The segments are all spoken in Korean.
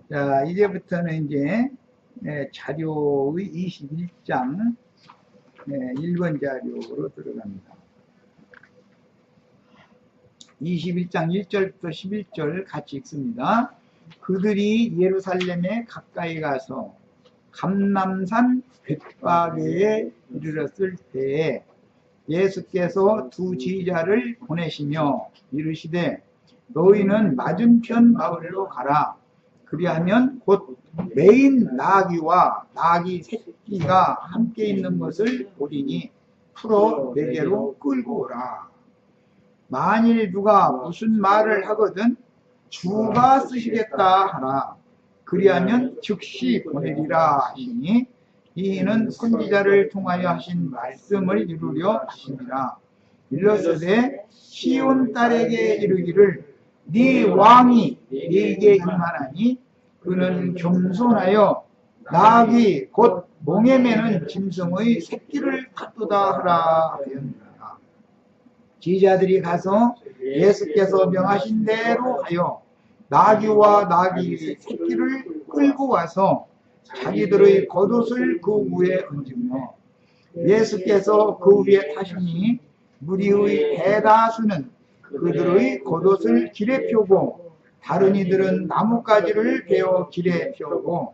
자, 이제부터는 이제 자료의 21장 1번 자료로 들어갑니다. 21장 1절부터 11절 같이 읽습니다. 그들이 예루살렘에 가까이 가서 감람산 벳바게에 이르렀을 때에 예수께서 두 지휘자를 보내시며 이르시되 너희는 맞은편 마을로 가라. 그리하면 곧 매인 나귀와 나귀 새끼가 함께 있는 것을 보리니 풀어 내게로 끌고 오라. 만일 누가 무슨 말을 하거든 주가 쓰시겠다 하라. 그리하면 즉시 보내리라 하시니 이는 선지자를 통하여 하신 말씀을 이루려 하시니라. 일러스되 시온 딸에게 이르기를 네 왕이 네게 임하나니 그는 겸손하여 나귀 곧 몽에 매는 짐승의 새끼를 갖도다 하라 하였느니라. 지휘자들이 가서 예수께서 명하신 대로 하여 나귀와 나귀 새끼를 끌고 와서 자기들의 겉옷을 그 위에 얹으며 예수께서 그 위에 타시니 무리의 대다수는 그들의 겉옷을 길에 펴고 다른 이들은 나뭇가지를 베어 길에 펴고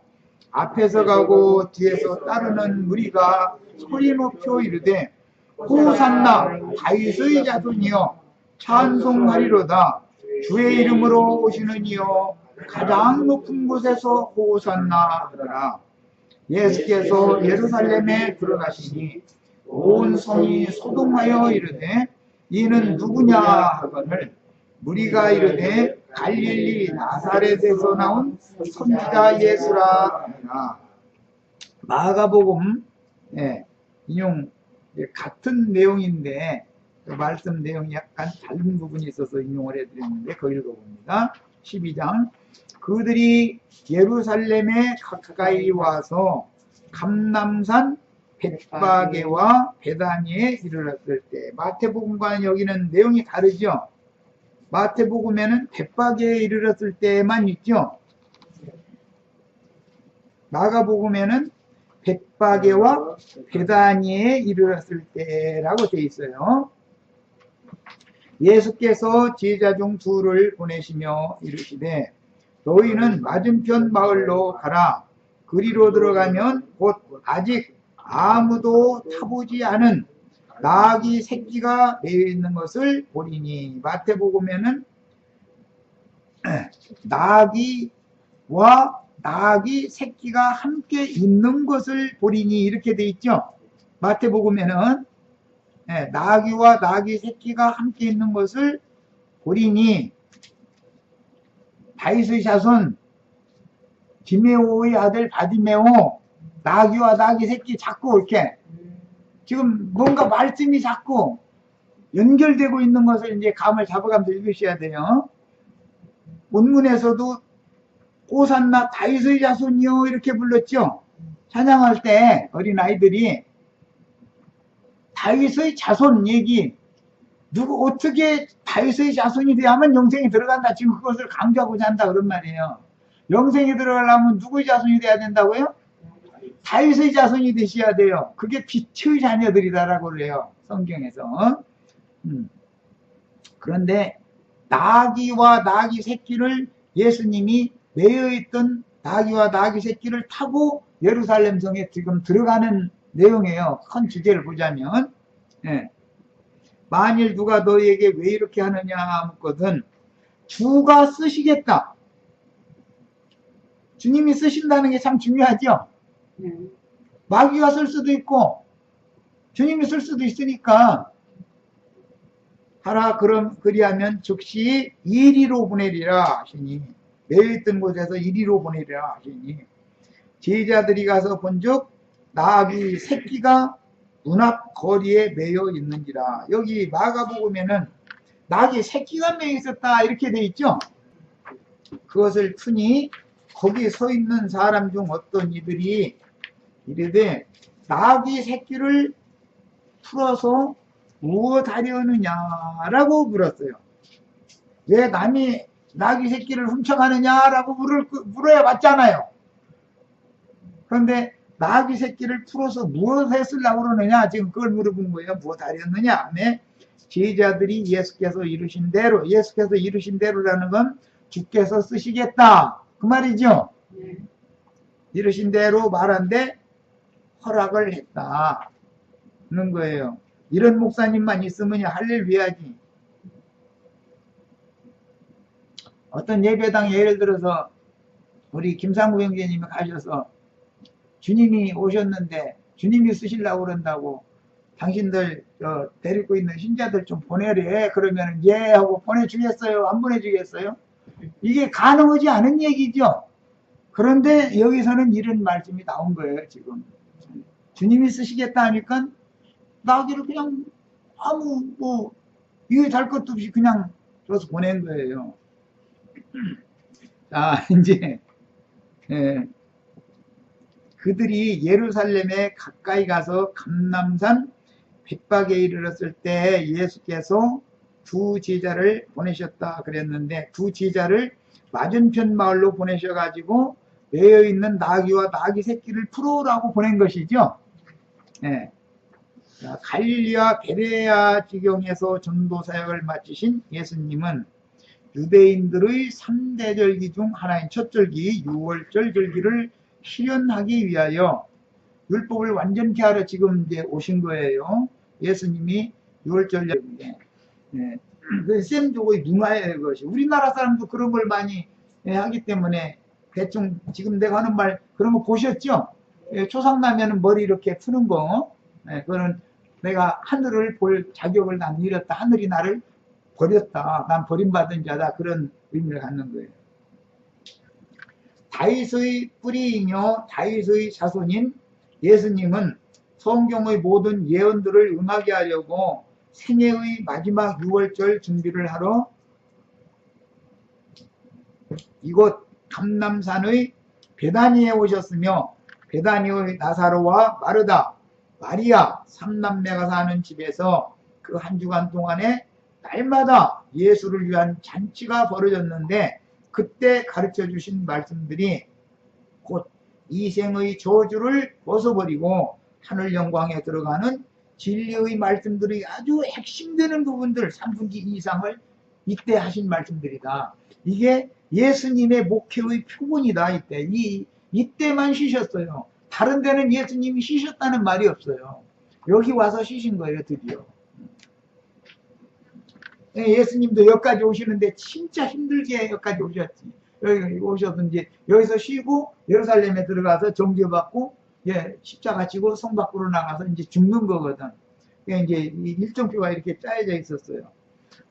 앞에서 가고 뒤에서 따르는 무리가 소리 높여 이르되 호산나 다윗의 자손이여 찬송하리로다. 주의 이름으로 오시는 이여 가장 높은 곳에서 호산나 하더라. 예수께서 예루살렘에 들어가시니 온 성이 소동하여 이르되 이는 누구냐 하거늘 무리가 이르되 갈릴리 나사렛에서 나온 선지자 예수라 하니라. 마가복음 인용 같은 내용인데 말씀 내용이 약간 다른 부분이 있어서 인용을 해드렸는데 그거 읽어봅니다. 12장 그들이 예루살렘에 가까이 와서 감람산 벳바게와 베다니에 이르렀을 때 마태복음과는 여기는 내용이 다르죠. 마태복음에는 벳바게에 이르렀을 때만 있죠. 마가복음에는 벳바게와 베다니에 이르렀을 때라고 되어 있어요. 예수께서 제자 중 둘을 보내시며 이르시되 너희는 맞은편 마을로 가라. 그리로 들어가면 곧 아직 아무도 타보지 않은 나귀 새끼가 매여 있는 것을 보리니 마태복음에는 나귀와 나귀 새끼가 함께 있는 것을 보리니 이렇게 돼 있죠. 마태복음에는 나귀와 나귀 새끼가 함께 있는 것을 보리니 다윗의 자손 디메오의 아들 바디메오 나귀와 나귀 새끼 자꾸 이렇게 지금 뭔가 말씀이 자꾸 연결되고 있는 것을 이제 감을 잡아가면서 읽으셔야 돼요. 본문에서도 호산나 다윗의 자손이요 이렇게 불렀죠. 찬양할 때 어린아이들이 다윗의 자손 얘기 누구 어떻게 다윗의 자손이 돼야만 영생이 들어간다. 지금 그것을 강조하고자 한다 그런 말이에요. 영생이 들어가려면 누구의 자손이 돼야 된다고요? 다윗의 자손이 되셔야 돼요. 그게 빛의 자녀들이다라고 그래요. 성경에서. 그런데 나귀와 나귀 새끼를 예수님이 매여있던 나귀와 나귀 새끼를 타고 예루살렘 성에 지금 들어가는 내용이에요. 큰 주제를 보자면 만일 누가 너희에게 왜 이렇게 하느냐 묻거든 주가 쓰시겠다. 주님이 쓰신다는 게 참 중요하죠. 마귀가 쓸 수도 있고 주님이 쓸 수도 있으니까 하라 그리하면 즉시 이리로 보내리라 하시니 매여있던 곳에서 이리로 보내리라 하시니 제자들이 가서 본즉 나귀 새끼가 문 앞 거리에 매여 있는지라. 여기 마가복음에는 나귀 새끼가 매여 있었다 이렇게 돼 있죠. 그것을 푸니 거기 서 있는 사람 중 어떤 이들이 이르되 나귀 새끼를 풀어서 무엇하려느냐라고 물었어요. 왜 남이 나귀 새끼를 훔쳐가느냐라고 물어야 맞잖아요. 그런데 나귀 새끼를 풀어서 무엇 했으려고 그러느냐, 지금 그걸 물어본 거예요. 무엇 하렸느냐. 네? 제자들이 예수께서 이루신 대로라는 건 주께서 쓰시겠다 그 말이죠. 이루신 대로 말한데 허락을 했다는 거예요. 이런 목사님만 있으면 할렐루야지. 어떤 예배당 예를 들어서 우리 김상구 형제님이 가셔서 주님이 오셨는데 주님이 쓰시려고 그런다고 당신들 데리고 있는 신자들 좀 보내래. 그러면 예 하고 보내주겠어요? 안 보내주겠어요? 이게 가능하지 않은 얘기죠. 그런데 여기서는 이런 말씀이 나온 거예요. 지금 주님이 쓰시겠다 하니까 나귀를 그냥 아무 이게 잘 것도 없이 그냥 줘서 보낸 거예요. 자, 이제 그들이 예루살렘에 가까이 가서 감람산 벳박에 이르렀을 때 예수께서 두 제자를 보내셨다 그랬는데, 두 제자를 맞은편 마을로 보내셔가지고 매여 있는 나귀와 나귀 새끼를 풀어오라고 보낸 것이죠. 갈릴리와 베레아 지경에서 전도 사역을 마치신 예수님은 유대인들의 3대 절기 중 하나인 첫 절기 유월절 절기를 실현하기 위하여 율법을 완전히 하러 지금 이제 오신 거예요. 예수님이 유월절 절기에 쌤족의 문화예요. 그것이 우리나라 사람도 그런 걸 많이 하기 때문에 대충 지금 내가 하는 말 그런 거 보셨죠? 초상 나면은 머리 이렇게 푸는 거, 그거는 내가 하늘을 볼 자격을 난 잃었다. 하늘이 나를 버렸다. 난 버림받은 자다. 그런 의미를 갖는 거예요. 다윗의 뿌리이며 다윗의 자손인 예수님은 성경의 모든 예언들을 응하게 하려고 생애의 마지막 6월절 준비를 하러 이곳 감람산의 베다니에 오셨으며, 베다니의 나사로와 마르다, 마리아 3남매가 사는 집에서 그 한 주간 동안에 날마다 예수를 위한 잔치가 벌어졌는데, 그때 가르쳐 주신 말씀들이 곧 이생의 저주를 벗어버리고 하늘 영광에 들어가는 진리의 말씀들이 아주 핵심되는 부분들 3분기 이상을 이때 하신 말씀들이다. 이게 예수님의 목회의 표본이다. 이때만 쉬셨어요. 다른 데는 예수님이 쉬셨다는 말이 없어요. 여기 와서 쉬신 거예요. 드디어. 예수님도 여기까지 오시는데 진짜 힘들게 여기까지 오셨지. 여기 오셔서 이제 여기서 쉬고 예루살렘에 들어가서 정죄받고 십자가 지고 성 밖으로 나가서 이제 죽는 거거든. 이제 일정표가 이렇게 짜여져 있었어요.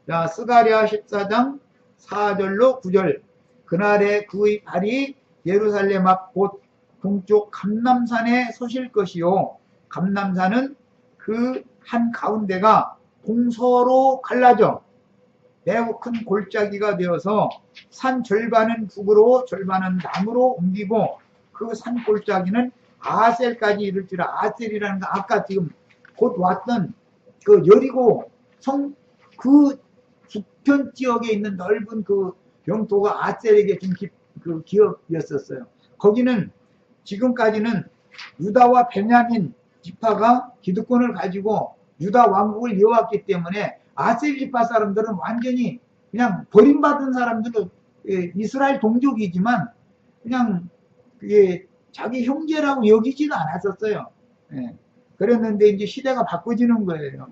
자, 스가랴 14장 4절로 9절. 그날에 그의 발이 예루살렘 앞 곧 동쪽 감람산에 서실 것이요. 감람산은 그 한 가운데가 동서로 갈라져 매우 큰 골짜기가 되어서 산 절반은 북으로 절반은 남으로 옮기고 그 산 골짜기는 아셀까지 이를지라. 아셀이라는 건 아까 지금 곧 왔던 그 여리고 성 그 북편 지역에 있는 넓은 그 영토가 아셀에게 좀 그 기업이었었어요. 거기는 지금까지는 유다와 베냐민 지파가 기득권을 가지고 유다 왕국을 이어왔기 때문에 아셀 지파 사람들은 완전히 그냥 버림받은 사람들은 이스라엘 동족이지만 그냥 그게 자기 형제라고 여기지도 않았었어요. 그랬는데 이제 시대가 바꿔지는 거예요.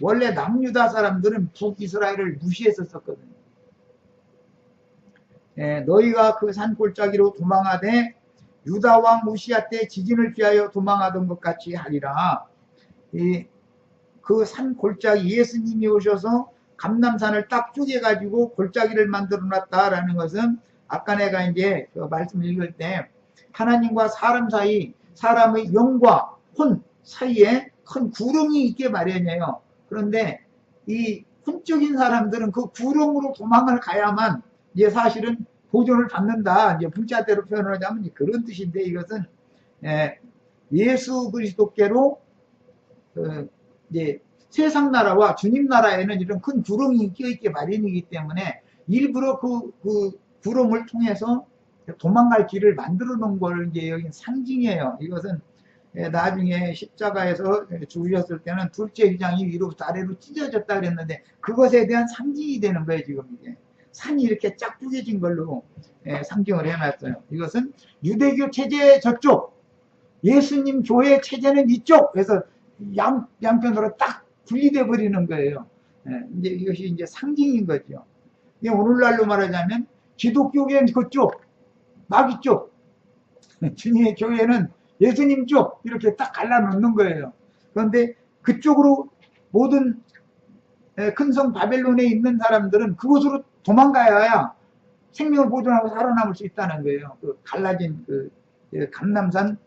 원래 남유다 사람들은 북이스라엘을 무시했었거든요. 너희가 그 산골짜기로 도망하되 유다 왕 우시야 때 지진을 피하여 도망하던 것 같이 하리라. 그 산 골짜기 예수님이 오셔서 감람산을 딱 쪼개가지고 골짜기를 만들어 놨다라는 것은 아까 내가 이제 그 말씀 읽을 때 하나님과 사람 사이, 사람의 영과 혼 사이에 큰 구렁이 있게 마련이에요. 그런데 이 혼적인 사람들은 그 구렁으로 도망을 가야만 이제 사실은 보존을 받는다. 이제 문자대로 표현을 하자면 그런 뜻인데, 이것은 예수 그리스도께로 이제 세상 나라와 주님 나라에는 이런 큰 구렁이 껴있게 마련이기 때문에 일부러 그 구름을 통해서 도망갈 길을 만들어 놓은 걸 이제 여기 상징이에요. 이것은 나중에 십자가에서 죽으셨을 때는 둘째 휘장이 위로부터 아래로 찢어졌다 그랬는데 그것에 대한 상징이 되는 거예요. 지금 이게 산이 이렇게 쫙 쪼개진 걸로 상징을 해놨어요. 이것은 유대교 체제 저쪽, 예수님 교회 체제는 이쪽. 그래서 양편으로 딱 분리돼 버리는 거예요. 이제 이것이 이제 상징인 거죠. 오늘날로 말하자면 기독교계는 그쪽, 마귀 쪽, 주님의 교회는 예수님 쪽 이렇게 딱 갈라놓는 거예요. 그런데 그쪽으로 모든 큰 성 바벨론에 있는 사람들은 그곳으로 도망가야 생명을 보존하고 살아남을 수 있다는 거예요. 그 갈라진 그 감람산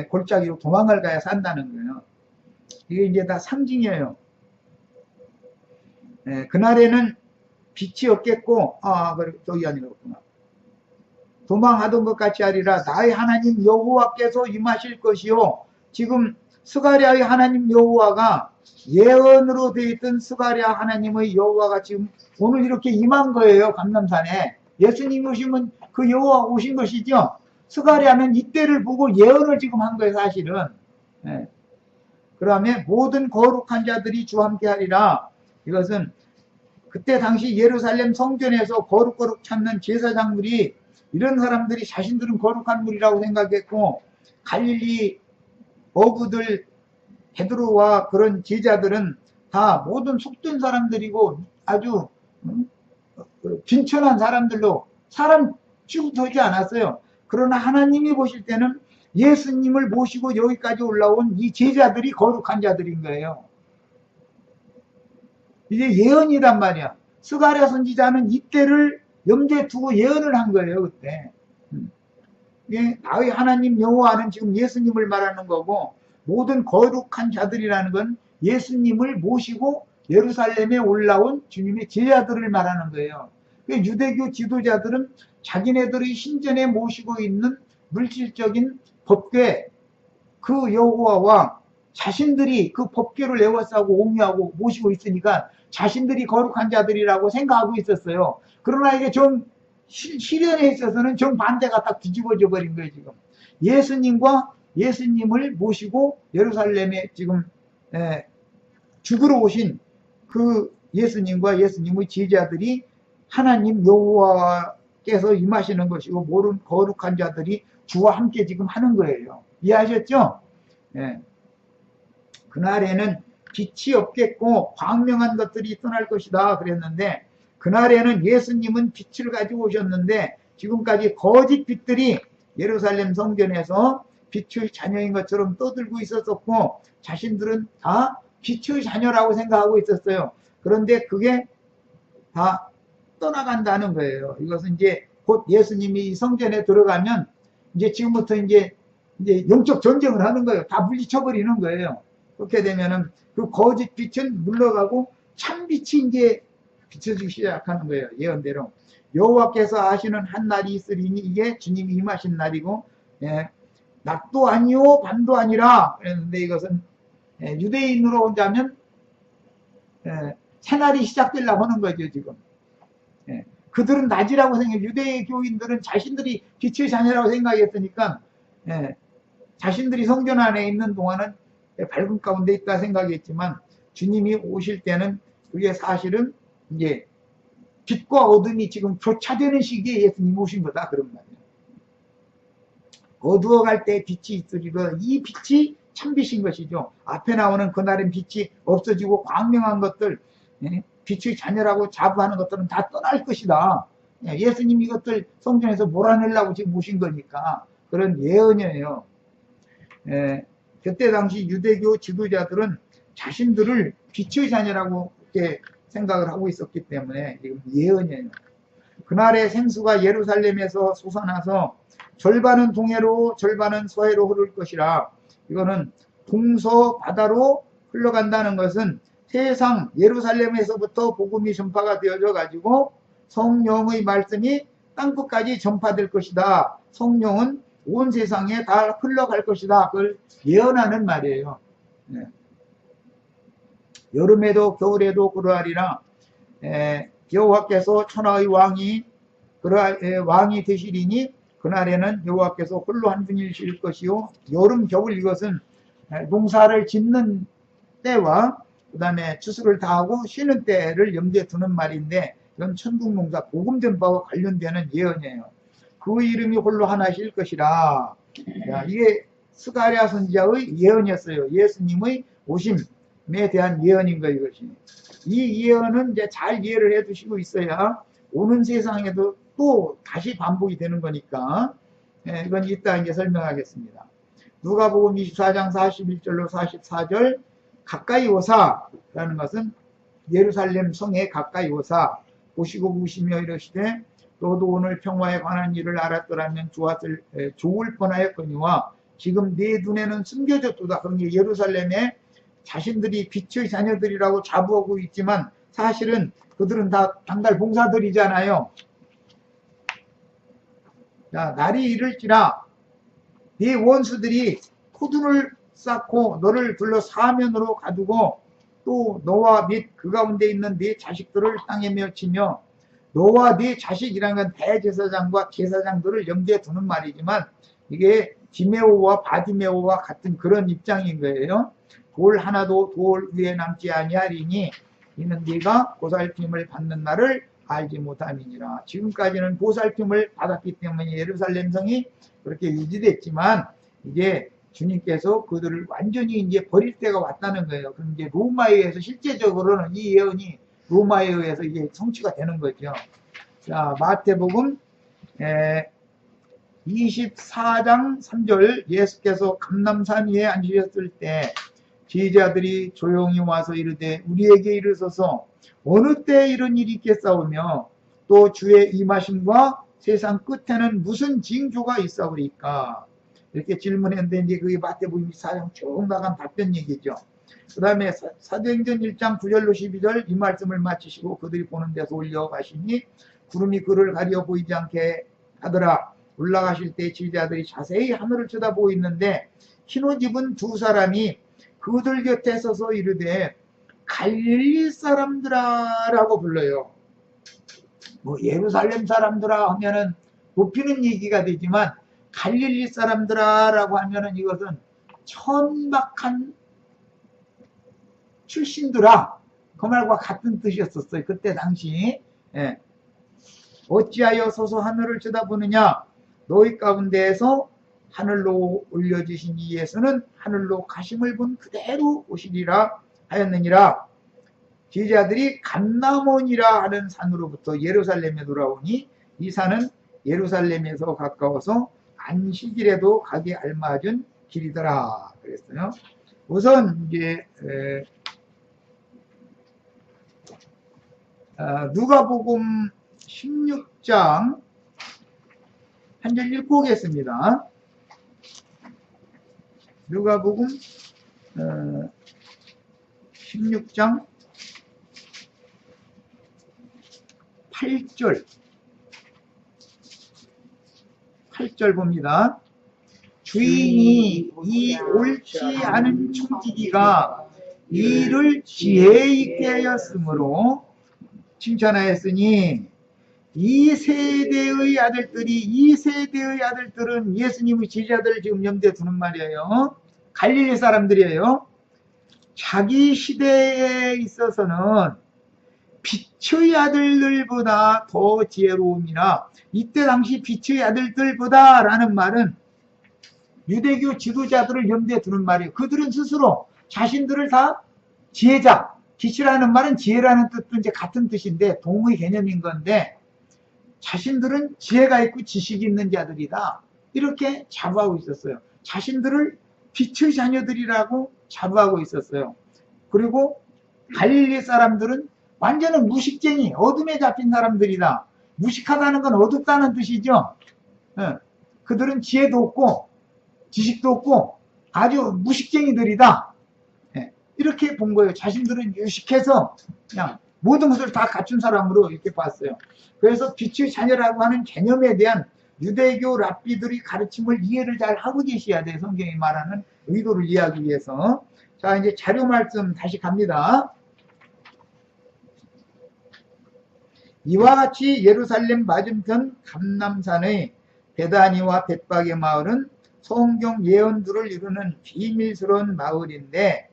골짜기로 도망을 가야 산다는 거예요. 이게 이제 다 상징이에요. 그날에는 빛이 없겠고, 저기 아니었구나. 도망하던 것 같이 하리라. 나의 하나님 여호와께서 임하실 것이요. 지금 스가랴의 하나님 여호와가 예언으로 되어 있던 스가랴 하나님의 여호와가 지금 오늘 이렇게 임한 거예요. 감람산에. 예수님이 오시면 그 여호와가 오신 것이죠. 스가랴는 이때를 보고 예언을 지금 한 거예요. 사실은. 그 다음에 모든 거룩한 자들이 주와 함께 하리라. 이것은 그때 당시 예루살렘 성전에서 거룩 찾는 제사장들이 이런 사람들이 자신들은 거룩한 물이라고 생각했고 갈릴리 어부들 베드로와 그런 제자들은 다 모든 속된 사람들이고 아주 빈천한 사람들로 사람 취급하지 않았어요. 그러나 하나님이 보실 때는 예수님을 모시고 여기까지 올라온 이 제자들이 거룩한 자들인 거예요. 이게 예언이란 말이야. 스가랴 선지자는 이때를 염두에 두고 예언을 한 거예요. 그때. 나의 하나님 여호와는 지금 예수님을 말하는 거고 모든 거룩한 자들이라는 건 예수님을 모시고 예루살렘에 올라온 주님의 제자들을 말하는 거예요. 유대교 지도자들은 자기네들의 신전에 모시고 있는 물질적인 법궤 그 여호와와 자신들이 그 법궤를 에워싸고 옹유하고 모시고 있으니까 자신들이 거룩한 자들이라고 생각하고 있었어요. 그러나 이게 좀 실현에 있어서는 정반대가 딱 뒤집어져 버린 거예요. 지금 예수님과 예수님을 모시고 예루살렘에 지금 죽으러 오신 그 예수님과 예수님의 제자들이 하나님 여호와께서 임하시는 것이고 모든 거룩한 자들이 주와 함께 지금 하는 거예요. 이해하셨죠? 그날에는 빛이 없겠고 광명한 것들이 떠날 것이다 그랬는데 그날에는 예수님은 빛을 가지고 오셨는데 지금까지 거짓 빛들이 예루살렘 성전에서 빛의 자녀인 것처럼 떠들고 있었었고 자신들은 다 빛의 자녀라고 생각하고 있었어요. 그런데 그게 다 떠나간다는 거예요. 이것은 이제 곧 예수님이 이 성전에 들어가면 이제 지금부터 이제 영적 전쟁을 하는 거예요. 다 물리쳐버리는 거예요. 그렇게 되면은 그 거짓 빛은 물러가고 참 빛이 이제 비춰지기 시작하는 거예요. 예언대로. 여호와께서 하시는 한 날이 있으리니 이게 주님이 임하신 날이고, 낮도 아니요 밤도 아니라 그랬는데 이것은 유대인으로 온다면 새날이 시작되려고 하는 거죠. 지금. 그들은 낮이라고 생각해요. 유대교인들은 자신들이 빛의 자녀라고 생각했으니까 자신들이 성전 안에 있는 동안은 밝은 가운데 있다 생각했지만 주님이 오실 때는 그게 사실은 이제 빛과 어둠이 지금 교차되는 시기에 예수님 오신 거다 그런 말이에요. 어두워갈 때 빛이 있으리라. 이 빛이 참빛인 것이죠. 앞에 나오는 그날은 빛이 없어지고 광명한 것들 빛의 자녀라고 자부하는 것들은 다 떠날 것이다. 예수님이 이것들 성전에서 몰아내려고 지금 오신 거니까 그런 예언이에요. 그때 당시 유대교 지도자들은 자신들을 빛의 자녀라고 이렇게 생각을 하고 있었기 때문에 지금 예언이에요. 그날의 생수가 예루살렘에서 솟아나서 절반은 동해로 절반은 서해로 흐를 것이라. 이거는 동서 바다로 흘러간다는 것은 세상 예루살렘에서부터 복음이 전파가 되어져 가지고 성령의 말씀이 땅끝까지 전파될 것이다. 성령은 온 세상에 다 흘러갈 것이다. 그걸 예언하는 말이에요. 여름에도 겨울에도 그러하리라. 여호와께서 천하의 왕이 되시리니 그날에는 여호와께서 홀로 한 분이실 것이요 여름 겨울 이것은 농사를 짓는 때와 그 다음에 추수를 다하고 쉬는 때를 염두에 두는 말인데 이건 천국농사 복음된 바와 관련되는 예언이에요. 그 이름이 홀로 하나실 것이라. 야, 이게 스가랴 선지자의 예언이었어요. 예수님의 오심에 대한 예언인 거예요. 이것이. 이 예언은 이제 잘 이해를 해 두시고 있어야 오는 세상에도 또 다시 반복이 되는 거니까. 이건 이따 이제 설명하겠습니다. 누가복음 24장 41절로 44절 가까이 오사라는 것은 예루살렘 성에 가까이 오사 보시고 우시며 이러시되 너도 오늘 평화에 관한 일을 알았더라면 좋을 뻔하였거니와 지금 네 눈에는 숨겨졌도다. 그런 게 예루살렘에 자신들이 빛의 자녀들이라고 자부하고 있지만 사실은 그들은 다 당달 봉사들이잖아요. 자, 날이 이를지라 네 원수들이 포둔을 쌓고 너를 둘러 사면으로 가두고 또 너와 및 그 가운데 있는 네 자식들을 땅에 멸치며 너와 네 자식이란 건 대제사장과 제사장들을 염두에 두는 말이지만 이게 디메오와 바디메오와 같은 그런 입장인 거예요. 돌 하나도 돌 위에 남지 아니하리니 이는 네가 보살핌을 받는 날을 알지 못함이니라. 지금까지는 보살핌을 받았기 때문에 예루살렘 성이 그렇게 유지됐지만 이제 주님께서 그들을 완전히 이제 버릴 때가 왔다는 거예요. 그럼 이제 로마에 의해서 실제적으로는 이 예언이 로마에 의해서 이게 성취가 되는 거죠. 자, 마태복음 24장 3절 예수께서 감람산 위에 앉으셨을 때 제자들이 조용히 와서 이르되 우리에게 이르소서 어느 때 이런 일이 있겠사오며 또 주의 임하심과 세상 끝에는 무슨 징조가 있사오리까. 이렇게 질문했는데 이제 그게 마태복음 24장 쭉 나간 답변 얘기죠. 그 다음에 사도행전 1장 9절로 12절 이 말씀을 마치시고 그들이 보는 데서 올려가시니 구름이 그를 가려 보이지 않게 하더라. 올라가실 때 제자들이 자세히 하늘을 쳐다보고 있는데 흰옷 입은 두 사람이 그들 곁에 서서 이르되 갈릴리 사람들아 라고 불러요. 뭐 예루살렘 사람들아 하면은 높이는 얘기가 되지만 갈릴리 사람들아 라고 하면은 이것은 천박한 출신들아 그 말과 같은 뜻이었었어요. 그때 당시. 어찌하여 서서 하늘을 쳐다보느냐 너희 가운데에서 하늘로 올려주신 이 예수는 하늘로 가심을 본 그대로 오시리라 하였느니라. 제자들이 감람원이라 하는 산으로부터 예루살렘에 돌아오니 이 산은 예루살렘에서 가까워서 안식일에도 가기 알맞은 길이더라 그랬어요. 우선 이제 누가복음 16장 한 절 읽고 오겠습니다. 누가복음 16장 8절 봅니다. 주인이 이 옳지 않은 총지기가 이를 지혜 있게 하였으므로 칭찬하였으니 이 세대의 아들들은 예수님의 제자들을 지금 염두에 두는 말이에요. 갈릴리 사람들이에요. 자기 시대에 있어서는 빛의 아들들보다 더 지혜로움이라. 이때 당시 빛의 아들들보다 라는 말은 유대교 지도자들을 염두에 두는 말이에요. 그들은 스스로 자신들을 다 지혜자, 빛이라는 말은 지혜라는 뜻도 이제 같은 뜻인데 동의 개념인 건데 자신들은 지혜가 있고 지식이 있는 자들이다. 이렇게 자부하고 있었어요. 자신들을 빛의 자녀들이라고 자부하고 있었어요. 그리고 갈릴리 사람들은 완전한 무식쟁이, 어둠에 잡힌 사람들이다. 무식하다는 건 어둡다는 뜻이죠. 그들은 지혜도 없고 지식도 없고 아주 무식쟁이들이다. 이렇게 본 거예요. 자신들은 유식해서 그냥 모든 것을 다 갖춘 사람으로 이렇게 봤어요. 그래서 빛의 자녀라고 하는 개념에 대한 유대교 랍비들의 가르침을 이해를 잘 하고 계셔야 돼요. 성경이 말하는 의도를 이해하기 위해서. 자, 이제 자료 말씀 다시 갑니다. 이와 같이 예루살렘 맞은편 감람산의 베다니와 벳박의 마을은 성경 예언들을 이루는 비밀스러운 마을인데,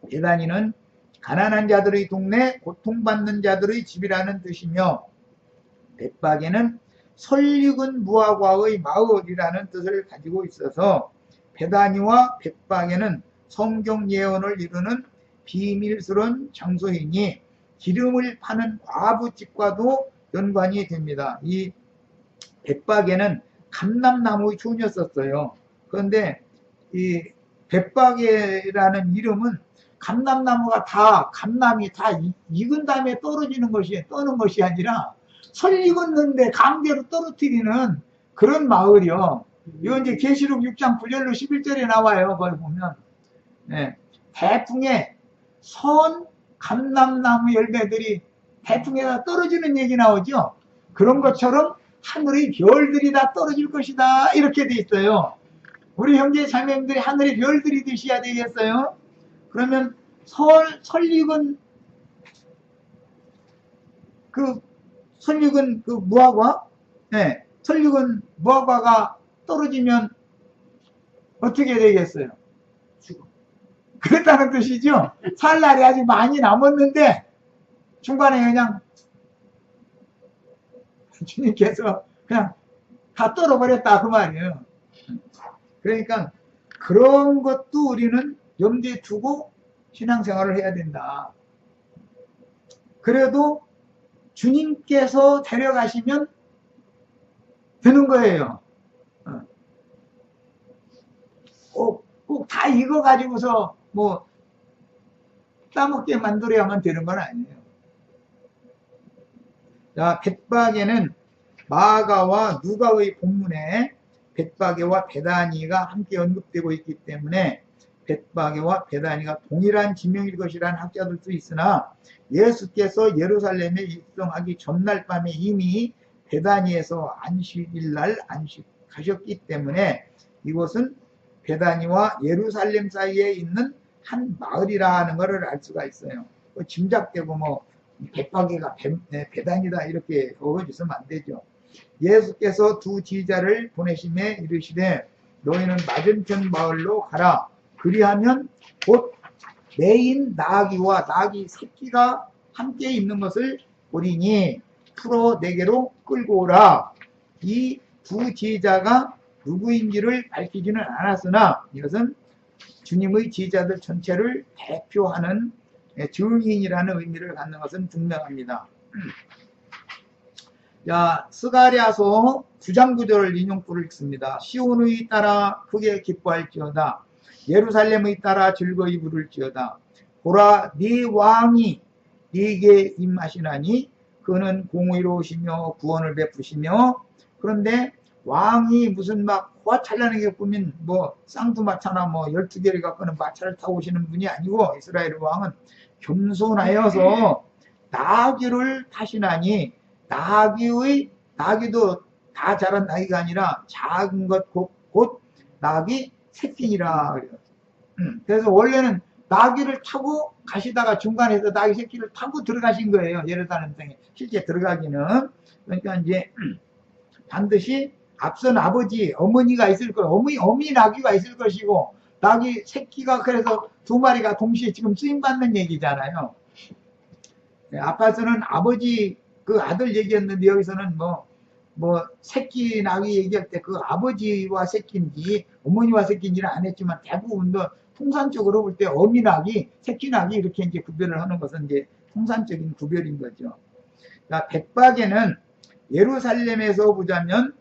베다니는 가난한 자들의 동네, 고통받는 자들의 집이라는 뜻이며, 벳박에는 설익은 무화과의 마을이라는 뜻을 가지고 있어서 베다니와 벳박에는 성경 예언을 이루는 비밀스러운 장소이니 기름을 파는 과부집과도 연관이 됩니다. 이 벳박에는 감람나무의 촌이었어요. 그런데 이 벳박에라는 이름은 감람나무가 다, 감람이 다 익은 다음에 떨어지는 것이, 떠는 것이 아니라 설 익었는데 강제로 떨어뜨리는 그런 마을이요. 이거 이제 계시록 6장 9절로 11절에 나와요. 거기 보면. 네. 태풍에 선 감람나무 열매들이 태풍에다 떨어지는 얘기 나오죠. 그런 것처럼 하늘의 별들이 다 떨어질 것이다. 이렇게 돼 있어요. 우리 형제 자매님들이 하늘의 별들이 되셔야 되겠어요. 그러면 설익은 그 무화과? 네. 설익은 무화과가 떨어지면 어떻게 되겠어요? 죽어. 그렇다는 뜻이죠. 살 날이 아직 많이 남았는데 중간에 그냥 주님께서 그냥 다 떨어버렸다 그 말이에요. 그러니까 그런 것도 우리는 염두에 두고 신앙생활을 해야 된다. 그래도 주님께서 데려가시면 되는 거예요. 꼭 다 익어가지고서 뭐 따먹게 만들어야만 되는 건 아니에요. 자, 벳박에는 마가와 누가의 본문에 벳박에와 베다니가 함께 언급되고 있기 때문에 벳박에와 베다니가 동일한 지명일 것이라는 학자들도 있으나 예수께서 예루살렘에 입성하기 전날 밤에 이미 베다니에서 안식일날 안식하셨기 때문에 이곳은 베다니와 예루살렘 사이에 있는 한 마을이라는 것을 알 수가 있어요. 짐작되고 뭐 벳박에가 베다니다 이렇게 어거지서면 안 되죠. 예수께서 두 지자를 보내심에 이르시되 너희는 맞은편 마을로 가라. 그리하면 곧 매인 나귀와 나귀 새끼가 함께 있는 것을 보리니 풀어 내게로 끌고 오라. 이 두 지자가 누구인지를 밝히지는 않았으나 이것은 주님의 지자들 전체를 대표하는 증인이라는 의미를 갖는 것은 분명합니다. 자, 스가랴서 9장 9절을 인용구를 읽습니다. 시온의 따라 크게 기뻐할지어다. 예루살렘의 따라 즐거이 부를지어다. 보라, 네 왕이 네게 임하시나니 그는 공의로우시며 구원을 베푸시며. 그런데 왕이 무슨 막 호화 찬란하게 꾸민 뭐 쌍두마차나 뭐 12개를 갖고는 마차를 타고 오시는 분이 아니고 이스라엘 왕은 겸손하여서 나귀를 타시나니 나귀도 다 자란 나귀가 아니라 작은 것 곧 나귀 새끼니라 그래요. 그래서 원래는 나귀를 타고 가시다가 중간에서 나귀 새끼를 타고 들어가신 거예요. 예루살렘 성에 실제 들어가기는. 그러니까 이제 반드시 앞선 아버지, 어머니가 있을 거예요. 어미 나귀가 있을 것이고 나귀 새끼가 그래서 두 마리가 동시에 지금 쓰임받는 얘기잖아요. 아빠서는 아버지 그 아들 얘기했는데 여기서는 뭐 새끼 나귀 얘기할 때 그 아버지와 새끼인지 어머니와 새끼인지는 안 했지만 대부분도 통산적으로 볼 때 어미 나귀, 새끼 나귀 이렇게 이제 구별을 하는 것은 이제 통산적인 구별인 거죠. 그러니까 벳박에는 예루살렘에서 보자면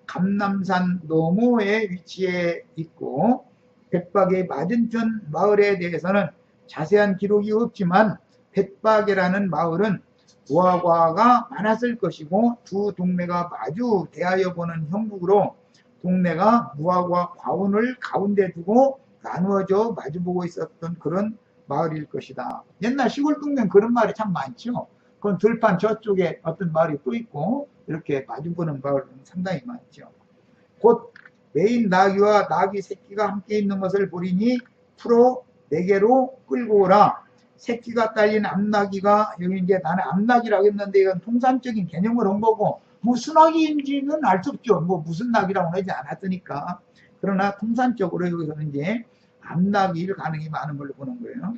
감람산 너머에 위치해 있고 벳박의 맞은편 마을에 대해서는 자세한 기록이 없지만 벳박이라는 마을은 무화과가 많았을 것이고 두 동네가 마주 대하여 보는 형국으로 동네가 무화과 과원을 가운데 두고 나누어져 마주보고 있었던 그런 마을일 것이다. 옛날 시골 동네는 그런 마을이 참 많죠. 그건 들판 저쪽에 어떤 마을이 또 있고 이렇게 마주보는 마을은 상당히 많죠. 곧 메인 나귀와 나귀 새끼가 함께 있는 것을 보리니 풀어 내게로 끌고 오라. 새끼가 딸린 암나귀가, 여기 이제 나는 암나귀라고 했는데 이건 통상적인 개념을 한 거고, 무슨 낙인지는 알 수 없죠. 뭐 무슨 낙이라고 하지 않았으니까. 그러나 통상적으로 여기서 이제 암낙일 가능이 많은 걸로 보는 거예요.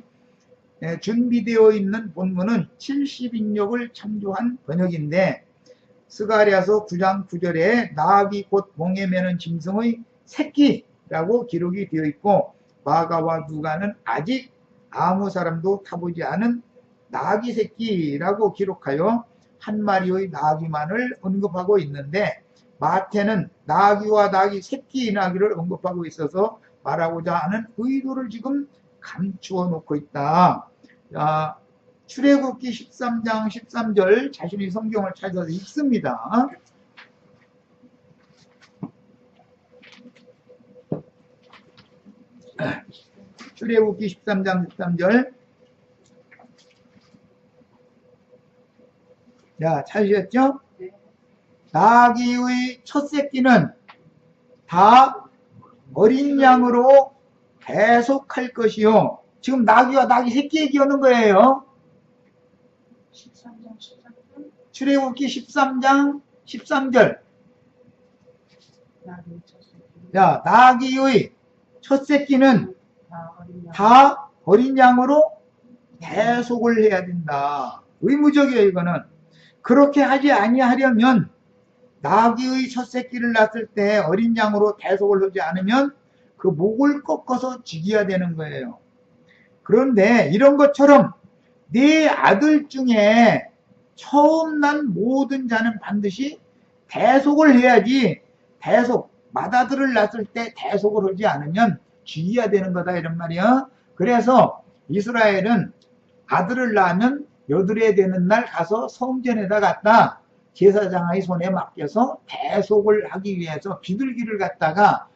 예, 준비되어 있는 본문은 70인역을 참조한 번역인데, 스가랴서 9장 9절에 낙이 곧 몽에 매는 짐승의 새끼라고 기록이 되어 있고, 마가와 누가는 아직 아무 사람도 타보지 않은 낙이 새끼라고 기록하여 한 마리의 낙이만을 언급하고 있는데, 마태는 낙이와 낙이 새끼 낙이를 언급하고 있어서 말하고자 하는 의도를 지금 감추어 놓고 있다. 자, 출애굽기 13장 13절 자신이 성경을 찾아서 읽습니다. 출애굽기 13장 13절. 자, 찾으셨죠? 나귀의 첫 새끼는 다 어린 양으로 대속할 것이요. 지금 나귀와 나귀 새끼 얘기하는 거예요. 13장 13절. 출애굽기 13장 13절. 자, 나귀의 첫 새끼는 다 어린 양으로 대속을 해야 된다. 의무적이에요, 이거는. 그렇게 하지 아니하려면, 나귀의 첫 새끼를 낳았을 때 어린 양으로 대속을 하지 않으면 그 목을 꺾어서 죽여야 되는 거예요. 그런데 이런 것처럼 네 아들 중에 처음 난 모든 자는 반드시 대속을 해야지, 맏아들을 낳았을 때 대속을 하지 않으면 죽여야 되는 거다, 이런 말이야. 그래서 이스라엘은 아들을 낳으면 여드레 되는 날 가서 성전에다 갖다 제사장의 손에 맡겨서 대속을 하기 위해서 비둘기를 갖다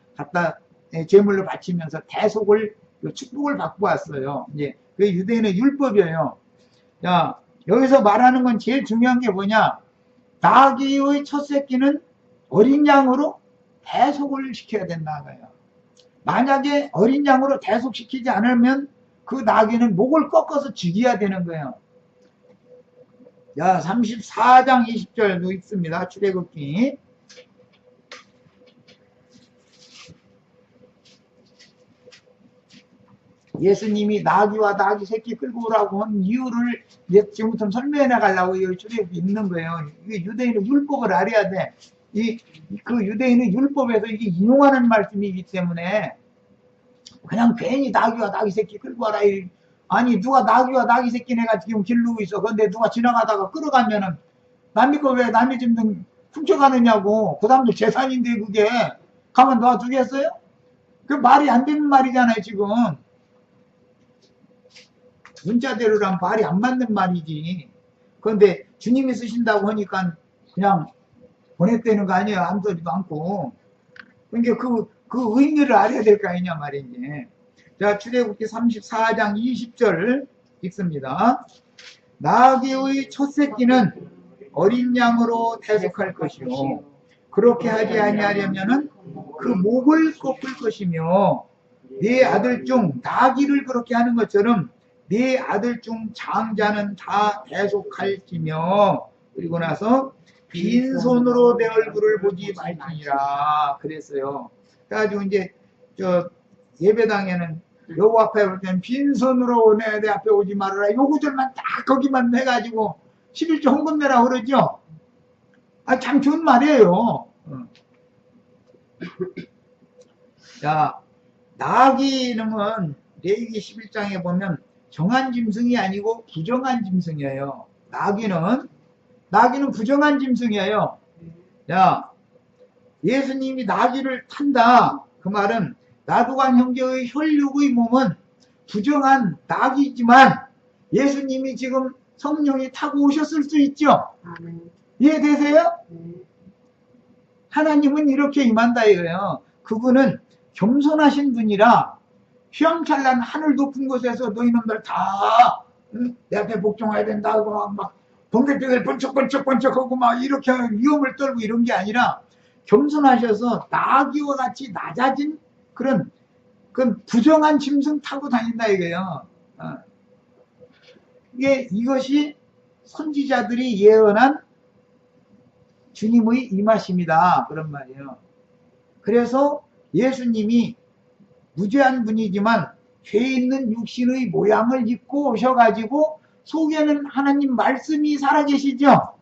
제물로 바치면서 대속을, 축복을 받고 왔어요. 이제 그 유대인의 율법이에요. 자, 여기서 말하는 건 제일 중요한 게 뭐냐? 나귀의 첫 새끼는 어린 양으로 대속을 시켜야 된다고요. 만약에 어린 양으로 대속시키지 않으면 그 나귀는 목을 꺾어서 죽여야 되는 거예요. 자, 34장 20절도 있습니다. 출애굽기. 예수님이 나귀와 나귀 새끼 끌고 오라고 한 이유를 지금부터 설명해 나가려고 이 출애굽기 있는 거예요. 이게 유대인의 율법을 알아야 돼. 그 유대인의 율법에서 이게 인용하는 말씀이기 때문에 그냥 괜히 나귀와 나귀 새끼 끌고 와라. 아니, 누가 나귀와 나귀 새끼 내가 지금 기르고 있어. 그런데 누가 지나가다가 끌어가면은 남의 거 왜 남의 집 훔쳐가느냐고. 그 사람들 재산인데 그게 가만 놔두겠어요? 그 말이 안 되는 말이잖아요, 지금. 문자대로란 말이 안 맞는 말이지. 그런데 주님이 쓰신다고 하니까 그냥 보냈다는 거 아니에요. 아무 소리도 않고. 그러니까 그 의미를 알아야 될 거 아니냐 말이지. 자, 출애굽기 34장 20절 읽습니다. 나귀의 첫 새끼는 어린 양으로 대속할 것이요. 그렇게 하지 아니하려면은 그 목을 꺾을 것이며, 네 아들 중 나귀를 그렇게 하는 것처럼 네 아들 중 장자는 다 대속할지며, 그리고 나서 빈손으로 내 얼굴을 보지 말지니라 그랬어요. 그래가지고 이제 예배당에는 여호 앞에 올 때는 빈손으로 내 앞에 오지 말아라, 요 구절만 딱 거기만 해가지고 11조 헌금 내라 그러죠. 아, 참 좋은 말이에요. 자, 나귀는 레위기 11장에 보면 정한 짐승이 아니고 부정한 짐승이에요. 나귀는 부정한 짐승이에요. 야, 예수님이 나귀를 탄다. 그 말은 나도간 형제의 혈육의 몸은 부정한 나귀지만 예수님이 지금 성령이 타고 오셨을 수 있죠. 이해되세요? 하나님은 이렇게 임한다 이거예요. 그분은 겸손하신 분이라 휘황찬란 하늘 높은 곳에서 너희놈들 다 내 앞에 복종해야 된다고 막 번개벽을 번쩍번쩍하고 막 이렇게 위험을 떨고 이런 게 아니라 겸손하셔서 나귀와 같이 낮아진 그런 부정한 짐승 타고 다닌다 이거예요. 이것이 선지자들이 예언한 주님의 임하심이다. 그런 말이에요. 그래서 예수님이 무죄한 분이지만 죄 있는 육신의 모양을 입고 오셔가지고 속에는 하나님 말씀이 살아계시죠.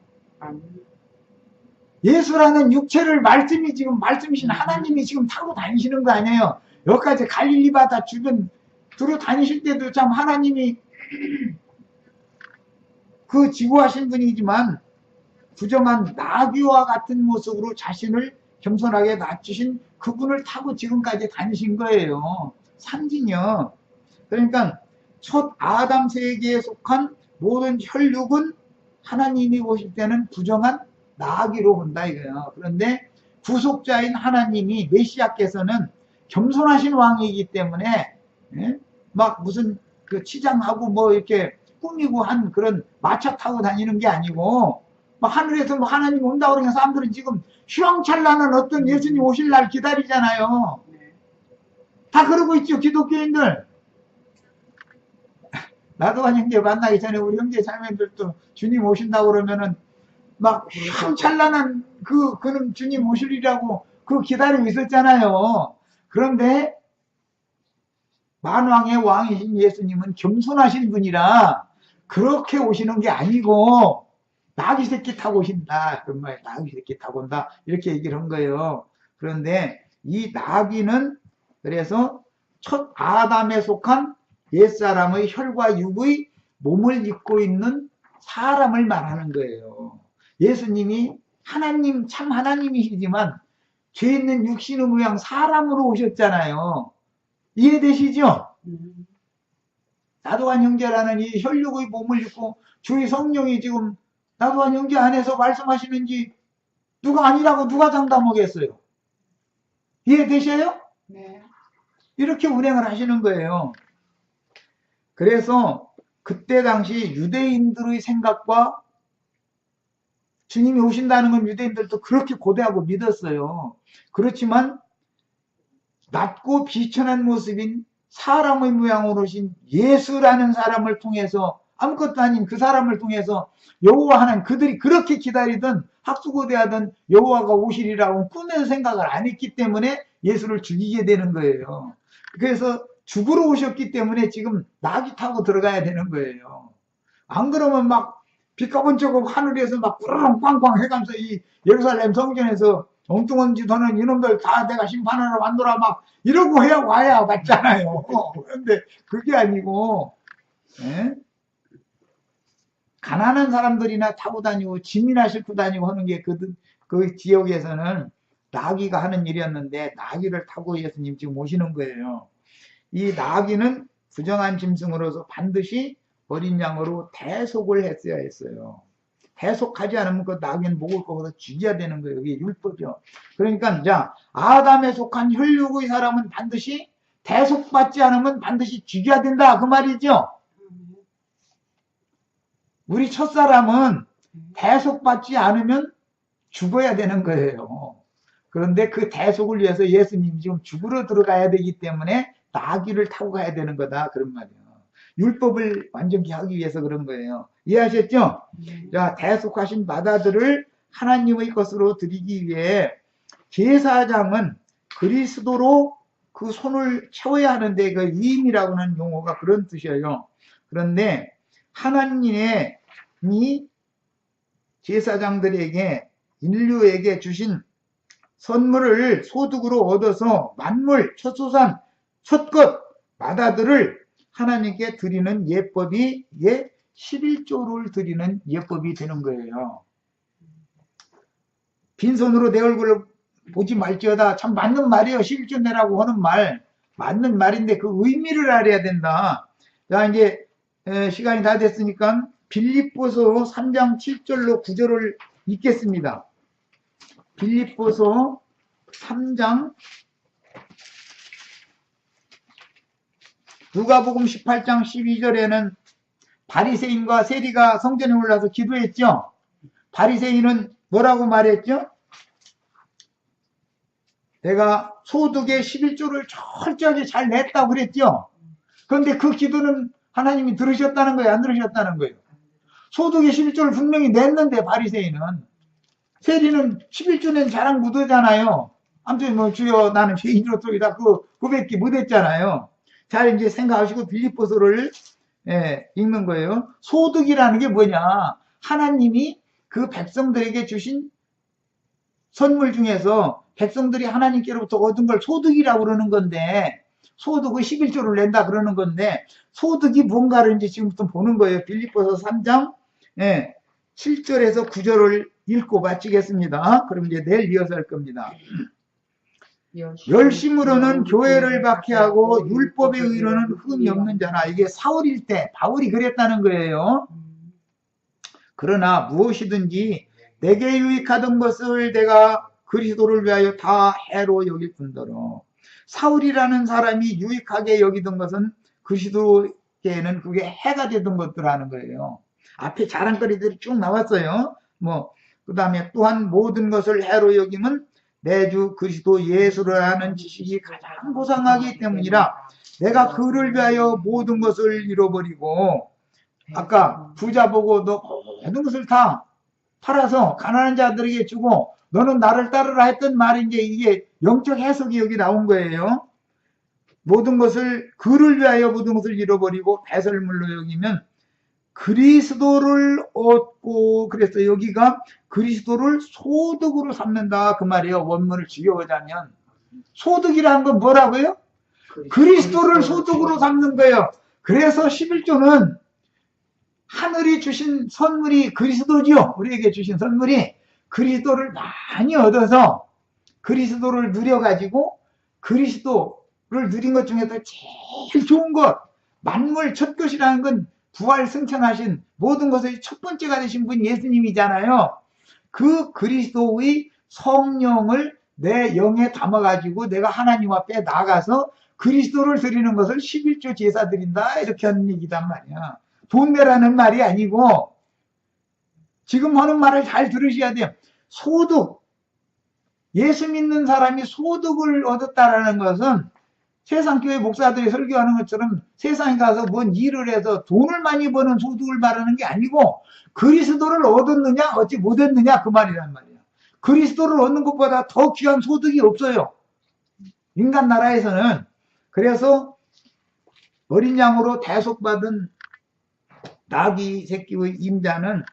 예수라는 육체를 말씀이신 하나님이 지금 타고 다니시는 거 아니에요. 여기까지 갈릴리 바다 주변 두루 다니실 때도 참 하나님이 그 지구하신 분이지만 부정한 나귀와 같은 모습으로 자신을 겸손하게 낮추신 그분을 타고 지금까지 다니신 거예요. 상징이요. 그러니까 첫 아담 세계에 속한 모든 혈육은 하나님이 보실 때는 부정한 나귀로 본다 이거예요. 그런데 구속자인 하나님이 메시아께서는 겸손하신 왕이기 때문에 막 무슨 그 치장하고 뭐 이렇게 꾸미고 한 그런 마차 타고 다니는 게 아니고 막 하늘에서 뭐 하나님 온다 그러니까 사람들은 지금 휘황찬란한 어떤 예수님 오실 날 기다리잖아요. 다 그러고 있죠, 기독교인들. 나도한 형제 만나기 전에 우리 형제 자매들도 주님 오신다고 그러면은 막 휘황찬란한 그는 주님 오시리라고 그 기다리고 있었잖아요. 그런데 만왕의 왕이신 예수님은 겸손하신 분이라 그렇게 오시는 게 아니고 나귀 새끼 타고 오신다. 그런 말, 나귀 새끼 타고 온다. 이렇게 얘기를 한 거예요. 그런데 이 나귀는 그래서 첫 아담에 속한 옛사람의 혈과 육의 몸을 입고 있는 사람을 말하는 거예요. 예수님이 하나님, 참 하나님이시지만 죄 있는 육신의 모양 사람으로 오셨잖아요. 이해되시죠? 나도한 형제라는 이 혈육의 몸을 입고 주의 성령이 지금 나도한 형제 안에서 말씀하시는지 누가 아니라고 누가 장담하겠어요? 이해되셔요? 네. 이렇게 운행을 하시는 거예요. 그래서 그때 당시 유대인들의 생각과 주님이 오신다는 건 유대인들도 그렇게 고대하고 믿었어요. 그렇지만 낮고 비천한 모습인 사람의 모양으로 오신 예수라는 사람을 통해서 아무것도 아닌 그 사람을 통해서 여호와 하나님 그들이 그렇게 기다리던 학수고대하던 여호와가 오시리라고 꿈에도 생각을 안 했기 때문에 예수를 죽이게 되는 거예요. 그래서 죽으러 오셨기 때문에 지금 나귀 타고 들어가야 되는 거예요. 안 그러면 막 빛가번쩍하고 하늘에서 막 꾸르릉 꽝꽝 해가면서 이 예루살렘 성전에서 엉뚱한 짓 하는 이놈들 다 내가 심판하러 만들어 막 이러고 해야 와야 맞잖아요. 그런데 그게 아니고 가난한 사람들이나 타고 다니고 짐이나 싣고 다니고 하는 게 그 지역에서는 나귀가 하는 일이었는데 나귀를 타고 예수님 지금 오시는 거예요. 이 나귀는 부정한 짐승으로서 반드시 어린 양으로 대속을 했어야 했어요. 대속하지 않으면 그 나귀는 목을 꺾어서 죽여야 되는 거예요. 이게 율법이요. 그러니까 자 아담에 속한 혈육의 사람은 반드시 대속받지 않으면 반드시 죽여야 된다 그 말이죠. 우리 첫사람은 대속받지 않으면 죽어야 되는 거예요. 그런데 그 대속을 위해서 예수님이 지금 죽으러 들어가야 되기 때문에 나귀를 타고 가야 되는 거다 그런 말이에요. 율법을 완전히 하기 위해서 그런 거예요. 이해하셨죠? 자, 대속하신 바다들을 하나님의 것으로 드리기 위해 제사장은 그리스도로 그 손을 채워야 하는데 그 위임이라고 하는 용어가 그런 뜻이에요. 그런데 하나님이 제사장들에게 인류에게 주신 선물을 소득으로 얻어서 만물, 첫소산, 첫것, 바다들을 하나님께 드리는 예법이 11조를 드리는 예법이 되는 거예요. 빈손으로 내 얼굴을 보지 말지어다. 참 맞는 말이에요. 11조 내라고 하는 말. 맞는 말인데 그 의미를 알아야 된다. 자, 이제 시간이 다 됐으니까 빌립보서 3장 7절로 9절을 읽겠습니다. 빌립보서 3장 누가복음 18장 12절에는 바리새인과 세리가 성전에 올라서 기도했죠. 바리새인은 뭐라고 말했죠? 내가 소득의 11조를 철저하게 잘 냈다고 그랬죠. 그런데 그 기도는 하나님이 들으셨다는 거예요? 안 들으셨다는 거예요? 소득의 11조를 분명히 냈는데 바리새인은. 세리는 11조 낸 자랑 묻었잖아요. 아무튼 뭐 주여 나는 죄인으로 또이다 그 고백기 못했잖아요. 잘 이제 생각하시고 빌립보서를 읽는 거예요. 소득이라는 게 뭐냐? 하나님이 그 백성들에게 주신 선물 중에서 백성들이 하나님께로부터 얻은 걸 소득이라고 그러는 건데, 소득의 11조를 낸다 그러는 건데, 소득이 뭔가를 이제 지금부터 보는 거예요. 빌립보서 3장 7절에서 9절을 읽고 마치겠습니다. 그럼 이제 내일 이어서 할 겁니다. 열심으로는 교회를 박해하고 율법의 의로는 흠이 없는 자나. 이게 사울일 때 바울이 그랬다는 거예요. 그러나 무엇이든지 내게 유익하던 것을 내가 그리스도를 위하여 다 해로 여길 뿐더러. 사울이라는 사람이 유익하게 여기던 것은 그리스도에게는 그게 해가 되던 것들하는 거예요. 앞에 자랑거리들이 쭉 나왔어요. 그 다음에 또한 모든 것을 해로 여김은 내 주 그리스도 예수를 아는 지식이 가장 고상하기 때문이라. 내가 그를 위하여 모든 것을 잃어버리고, 아까 부자 보고 너 모든 것을 다 팔아서 가난한 자들에게 주고 너는 나를 따르라 했던 말인데, 이게 영적 해석이 여기 나온 거예요. 모든 것을, 그를 위하여 모든 것을 잃어버리고 배설물로 여기면 그리스도를 얻고, 그래서 여기가 그리스도를 소득으로 삼는다 그 말이에요. 원문을 지겨우자면 소득이라는 건 뭐라고요? 그리스도를 소득으로 삼는 거예요. 그래서 11조는 하늘이 주신 선물이 그리스도죠. 우리에게 주신 선물이 그리스도를 많이 얻어서 그리스도를 누려가지고, 그리스도를 누린 것 중에서 제일 좋은 것, 만물 첫 것이라는 건 부활 승천하신 모든 것의 첫 번째가 되신 분 예수님이잖아요. 그 그리스도의 성령을 내 영에 담아가지고 내가 하나님 앞에 나가서 그리스도를 드리는 것을 11조 제사 드린다 이렇게 하는 얘기단 말이야. 돈 내라는 말이 아니고, 지금 하는 말을 잘 들으셔야 돼요. 소득, 예수 믿는 사람이 소득을 얻었다라는 것은 세상교회 목사들이 설교하는 것처럼 세상에 가서 뭔 일을 해서 돈을 많이 버는 소득을 말하는 게 아니고, 그리스도를 얻었느냐 얻지 못했느냐 그 말이란 말이야. 그리스도를 얻는 것보다 더 귀한 소득이 없어요, 인간 나라에서는. 그래서 어린 양으로 대속받은 나귀 새끼의 임자는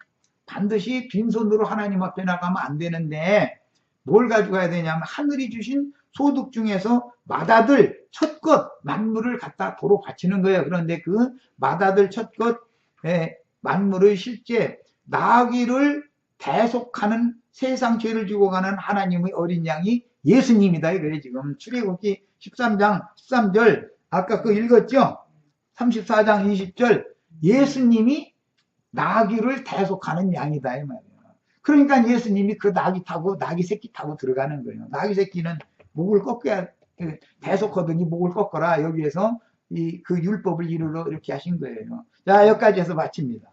반드시 빈손으로 하나님 앞에 나가면 안 되는데, 뭘 가져가야 되냐면 하늘이 주신 소득 중에서 맏아들 첫것 만물을 갖다 도로 바치는 거예요. 그런데 그 맏아들 첫것 만물의 실제 나귀를 대속하는, 세상 죄를 지고 가는 하나님의 어린 양이 예수님이다 이거예요. 지금 출애굽기 13장 13절 아까 그 읽었죠? 34장 20절 예수님이 나귀를 대속하는 양이다 이 말이에요. 그러니까 예수님이 그 나귀 타고, 나귀 새끼 타고 들어가는 거예요. 나귀 새끼는 목을 꺾어야, 대속하더니 목을 꺾어라. 여기에서 그 율법을 이루러 이렇게 하신 거예요. 자, 여기까지 해서 마칩니다.